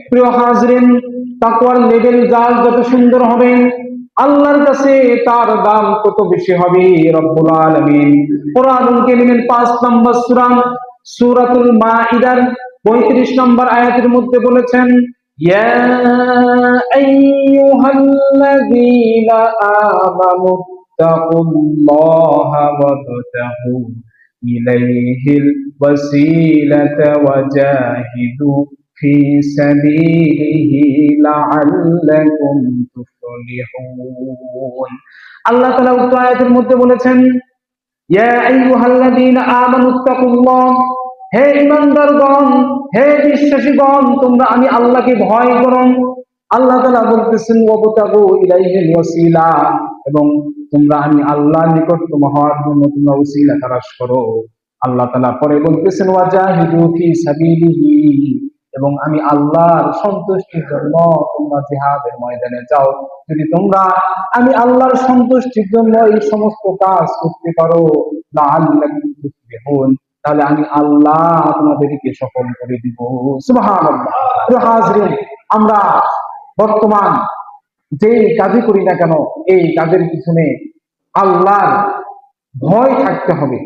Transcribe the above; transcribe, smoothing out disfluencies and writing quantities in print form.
প্রিয় হাজরিন, তাকওয়ার লেভেল যার যত সুন্দর হবে, আল্লাহর কাছে তার দাম কত বেশি হবে। রব্বুল আলামিন কোরআনুল কারীমের 5 নম্বর সূরা সূরাতুল মাইদার 35 নম্বর আয়াতের মধ্যে বলেছেন, ইয়া আইয়ুহাল্লাযীনা আমানু তাকুল্লাহা ওয়াবতাগু ইলাইহিল ওয়াসিলাতা ওয়াজাহিদু ফি সাবিলিহি লাআল্লাকুম তুফলিহুন। আল্লাহ তাআলা উক্ত আয়াতের মধ্যে বলেছেন, ইয়া আইয়ুহাল্লাযীনা আমানুত্তাকুল্লাহ, হে ঈমানদারগণ, হে বিশ্বাসীগণ, তোমরা আমি আল্লাহকে ভয় করো। আল্লাহ তাআলা বলতেছেন ওয়াবতাগু ইলাইহিল ওয়াসিলা, এবং তোমরা আমি আল্লাহর নিকটতম হওয়ার জন্য তোমরা ওসিলা তালাশ করো। আল্লাহ তাআলা পরে বলতেছেন ওয়াজাহিদু ফি সাবিলিহি, এবং আমি আল্লাহর সন্তুষ্টির জন্য তোমরা জিহাদের ময়দানে যাও। যদি তোমরা আমি আল্লাহর সন্তুষ্টির জন্য এই সমস্ত কাজ করতে পারো, লাআল্লাকুম তুফলিহুন, তাহলে আমি আল্লাহ তোমাদেরকে সফল করে দিব। সুবহানাল্লাহ। প্রিয় হাজরিন, আমরা বর্তমান যেই কাজই করি না কেন, এই কাজের পিছনে আল্লাহর ভয় থাকতে হবে।